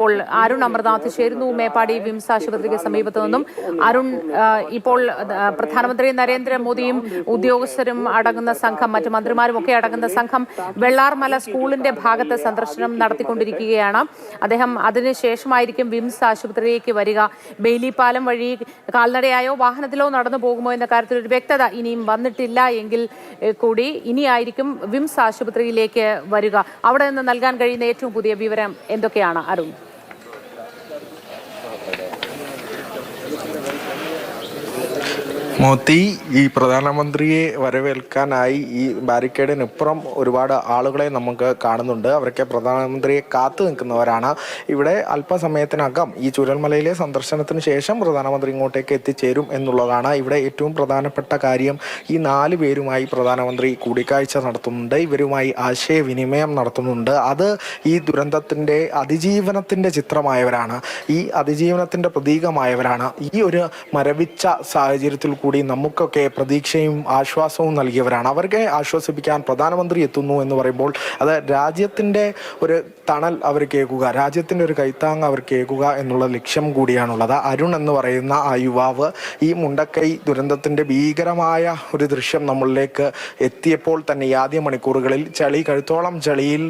ഇപ്പോൾ അരുൺ അമർനാഥ് ചേരുന്നു മേപ്പാടി വിംസ് ആശുപത്രിക്ക് സമീപത്ത് നിന്നും. അരുൺ, ഇപ്പോൾ പ്രധാനമന്ത്രി നരേന്ദ്രമോദിയും ഉദ്യോഗസ്ഥരും അടങ്ങുന്ന സംഘം, മറ്റു മന്ത്രിമാരും ഒക്കെ അടങ്ങുന്ന സംഘം വെള്ളാർമല സ്കൂളിന്റെ ഭാഗത്ത് സന്ദർശനം നടത്തിക്കൊണ്ടിരിക്കുകയാണ്. അദ്ദേഹം അതിനുശേഷമായിരിക്കും വിംസ് ആശുപത്രിയിലേക്ക് വരിക. ബെയിലി പാലം വഴി കാൽനടയായോ വാഹനത്തിലോ നടന്നു പോകുമോ എന്ന കാര്യത്തിൽ ഒരു വ്യക്തത ഇനിയും വന്നിട്ടില്ല എങ്കിൽ കൂടി ഇനിയായിരിക്കും വിംസ് ആശുപത്രിയിലേക്ക് വരിക. അവിടെ നിന്ന് നൽകാൻ കഴിയുന്ന ഏറ്റവും പുതിയ വിവരം എന്തൊക്കെയാണ് അരുൺ? മോത്തി ഈ പ്രധാനമന്ത്രിയെ വരവേൽക്കാനായി ഈ ബാരിക്കേഡിനിപ്പുറം ഒരുപാട് ആളുകളെ നമുക്ക് കാണുന്നുണ്ട്. അവരൊക്കെ പ്രധാനമന്ത്രിയെ കാത്തു നിൽക്കുന്നവരാണ്. ഇവിടെ അല്പസമയത്തിനകം ഈ ചൂരൽമലയിലെ സന്ദർശനത്തിന് ശേഷം പ്രധാനമന്ത്രി ഇങ്ങോട്ടേക്ക് എത്തിച്ചേരും എന്നുള്ളതാണ്. ഇവിടെ ഏറ്റവും പ്രധാനപ്പെട്ട കാര്യം, ഈ 4 പേരുമായി പ്രധാനമന്ത്രി കൂടിക്കാഴ്ച നടത്തുന്നുണ്ട്, ഇവരുമായി ആശയവിനിമയം നടത്തുന്നുണ്ട്. അത് ഈ ദുരന്തത്തിൻ്റെ അതിജീവനത്തിൻ്റെ ചിത്രമായവരാണ്, ഈ അതിജീവനത്തിൻ്റെ പ്രതീകമായവരാണ്. ഈ ഒരു മരവിച്ച സാഹചര്യത്തിൽ കൂടി നമുക്കൊക്കെ പ്രതീക്ഷയും ആശ്വാസവും നൽകിയവരാണ്. അവർക്ക് ആശ്വസിപ്പിക്കാൻ പ്രധാനമന്ത്രി എത്തുന്നു എന്ന് പറയുമ്പോൾ അത് രാജ്യത്തിൻ്റെ ഒരു തണൽ അവർ കേൾക്കുക, രാജ്യത്തിൻ്റെ ഒരു കൈത്താങ് അവർ കേൾക്കുക എന്നുള്ള ലക്ഷ്യം കൂടിയാണുള്ളത്. അരുൺ എന്ന് പറയുന്ന ആ യുവാവ് ഈ മുണ്ടക്കൈ ദുരന്തത്തിൻ്റെ ഭീകരമായ ഒരു ദൃശ്യം നമ്മളിലേക്ക് എത്തിയപ്പോൾ തന്നെ ഈ ആദ്യ മണിക്കൂറുകളിൽ കഴുത്തോളം ചളിയിൽ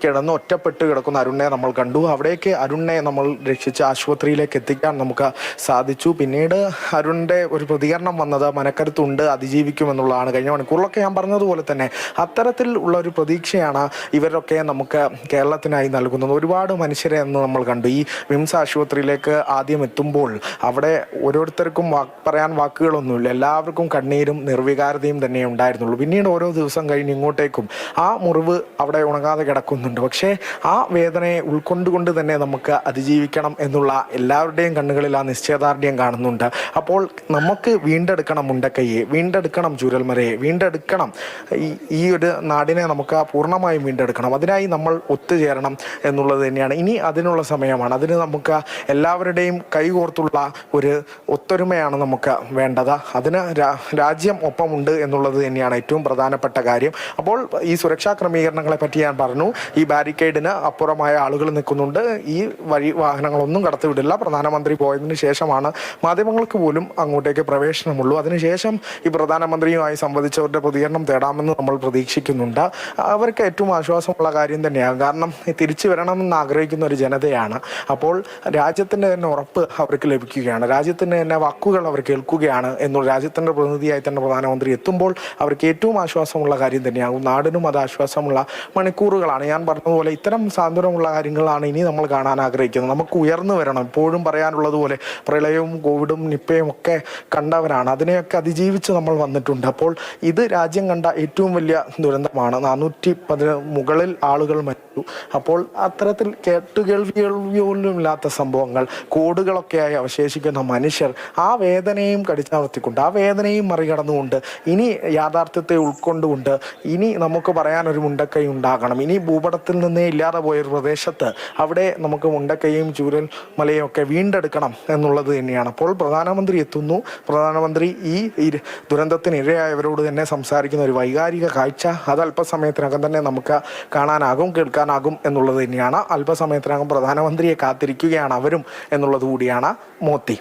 കിടന്ന് ഒറ്റപ്പെട്ട് കിടക്കുന്ന അരുണിനെ നമ്മൾ കണ്ടു. അവിടേക്ക് അരുണിനെ നമ്മൾ രക്ഷിച്ച് ആശുപത്രിയിലേക്ക് എത്തിക്കാൻ നമുക്ക് സാധിച്ചു. പിന്നീട് അരുണിൻ്റെ ഒരു പ്രതികരണം വന്നത് മനക്കരുത്തുണ്ട്, അതിജീവിക്കുമെന്നുള്ളതാണ്. കഴിഞ്ഞ മണിക്കൂറിലൊക്കെ ഞാൻ പറഞ്ഞതുപോലെ തന്നെ അത്തരത്തിൽ ഉള്ള ഒരു പ്രതീക്ഷയാണ് ഇവരൊക്കെ നമുക്ക് കേരളത്തിനായി നൽകുന്നത്. ഒരുപാട് മനുഷ്യരെ എന്ന് നമ്മൾ കണ്ടു. ഈ വിംസ് ആശുപത്രിയിലേക്ക് ആദ്യം എത്തുമ്പോൾ അവിടെ ഓരോരുത്തർക്കും പറയാൻ വാക്കുകളൊന്നുമില്ല, എല്ലാവർക്കും കണ്ണീരും നിർവികാരതയും തന്നെ ഉണ്ടായിരുന്നുള്ളൂ. പിന്നീട് ഓരോ ദിവസം കഴിഞ്ഞ് ഇങ്ങോട്ടേക്കും ആ മുറിവ് അവിടെ ഉണങ്ങാതെ കിടക്കുന്നുണ്ട്. പക്ഷേ ആ വേദനയെ ഉൾക്കൊണ്ടുകൊണ്ട് തന്നെ നമുക്ക് അതിജീവിക്കണം എന്നുള്ള എല്ലാവരുടെയും കണ്ണുകളിൽ ആ നിശ്ചയദാർഢ്യം കാണുന്നുണ്ട്. അപ്പോൾ നമുക്ക് വീണ്ടെടുക്കണം മുണ്ടക്കൈയെ, വീണ്ടെടുക്കണം ചൂരൽമലയെ, വീണ്ടെടുക്കണം ഈ ഒരു നാടിനെ നമുക്ക് പൂർണ്ണമായും വീണ്ടെടുക്കണം. അതിനായി നമ്മൾ ഒത്തുചേരണം എന്നുള്ളത് തന്നെയാണ്. ഇനി അതിനുള്ള സമയമാണ്. അതിന് നമുക്ക് എല്ലാവരുടെയും കൈകോർത്തുള്ള ഒരു ഒത്തൊരുമയാണ് നമുക്ക് വേണ്ടത്. അതിന് രാജ്യം ഒപ്പമുണ്ട് എന്നുള്ളത് തന്നെയാണ് ഏറ്റവും പ്രധാനപ്പെട്ട കാര്യം. അപ്പോൾ ഈ സുരക്ഷാ ക്രമീകരണങ്ങളെ പറ്റി ഞാൻ പറഞ്ഞു. ഈ ബാരിക്കേഡിന് അപ്പുറമായ ആളുകൾ നിൽക്കുന്നുണ്ട്. ഈ വഴി വാഹനങ്ങളൊന്നും കടത്തിവിടില്ല. പ്രധാനമന്ത്രി പോയതിനു ശേഷമാണ് മാധ്യമങ്ങൾക്ക് പോലും അങ്ങോട്ടേക്ക് പ്രവേശനമുള്ളൂ. അതിനുശേഷം ഈ പ്രധാനമന്ത്രിയുമായി സംവദിച്ചവരുടെ പ്രതികരണം തേടാമെന്ന് നമ്മൾ പ്രതീക്ഷിക്കുന്നുണ്ട്. അവർക്ക് ഏറ്റവും ആശ്വാസമുള്ള കാര്യം തന്നെയാണ്. കാരണം തിരിച്ചു വരണമെന്ന് ആഗ്രഹിക്കുന്ന ഒരു ജനതയാണ്. അപ്പോൾ രാജ്യത്തിൻ്റെ തന്നെ ഉറപ്പ് അവർക്ക് ലഭിക്കുകയാണ്, രാജ്യത്തിൻ്റെ തന്നെ വാക്കുകൾ അവർ കേൾക്കുകയാണ് എന്നുള്ള രാജ്യത്തിൻ്റെ പ്രതിനിധിയായി തന്നെ പ്രധാനമന്ത്രി എത്തുമ്പോൾ അവർക്ക് ഏറ്റവും ആശ്വാസമുള്ള കാര്യം തന്നെയാകും. നാടിനും അത് ആശ്വാസമുള്ള മണിക്കൂറുകളാണ്. ഞാൻ പറഞ്ഞതുപോലെ ഇത്തരം സാന്ത്വനമുള്ള കാര്യങ്ങളാണ് ഇനി നമ്മൾ കാണാൻ ആഗ്രഹിക്കുന്നത്. നമുക്ക് ഉയർന്നു വരണം. എപ്പോഴും പറയാനുള്ളതുപോലെ പ്രളയവും കോവിഡും നിപ്പയും ഒക്കെ കണ്ടവരാണ്, അതിനെയൊക്കെ അതിജീവിച്ച് നമ്മൾ വന്നിട്ടുണ്ട്. അപ്പോൾ ഇത് രാജ്യം കണ്ട ഏറ്റവും വലിയ ദുരന്തമാണ്. 410 മുകളിൽ ആളുകൾ മരിച്ചു. അപ്പോൾ അത്തരത്തിൽ കേട്ടുകേൾവിയില്ലാത്ത സംഭവങ്ങൾ, കോടുകളൊക്കെയായി അവശേഷിക്കുന്ന മനുഷ്യർ, ആ വേദനയും കടിച്ചമർത്തിക്കൊണ്ട്, ആ വേദനയും മറികടന്നുകൊണ്ട്, ഇനി യാഥാർത്ഥ്യത്തെ ഉൾക്കൊണ്ടുകൊണ്ട് ഇനി നമുക്ക് പറയാനൊരു മുണ്ടക്കൈ ഉണ്ടാകണം. ഇനി ഭൂപടത്തിൽ നിന്നേ ഇല്ലാതെ പോയൊരു പ്രദേശത്ത് അവിടെ നമുക്ക് മുണ്ടക്കൈയും ചൂരൽമലയും ഒക്കെ വീണ്ടെടുക്കണം എന്നുള്ളത് തന്നെയാണ്. അപ്പോൾ പ്രധാനമന്ത്രി എത്തുന്നു. പ്രധാനമന്ത്രി ഈ ദുരന്തത്തിനിരയായവരോട് തന്നെ സംസാരിക്കുന്ന ഒരു വൈകാരിക കാഴ്ച അത് അല്പസമയത്തിനകം തന്നെ നമുക്ക് കാണാനാകും, കേൾക്കാനാകും എന്നുള്ളത് തന്നെയാണ്. അല്പസമയത്തിനകം പ്രധാനമന്ത്രിയെ കാത്തിരിക്കുകയാണ് അവരും എന്നുള്ളത് കൂടിയാണ് മോത്തി.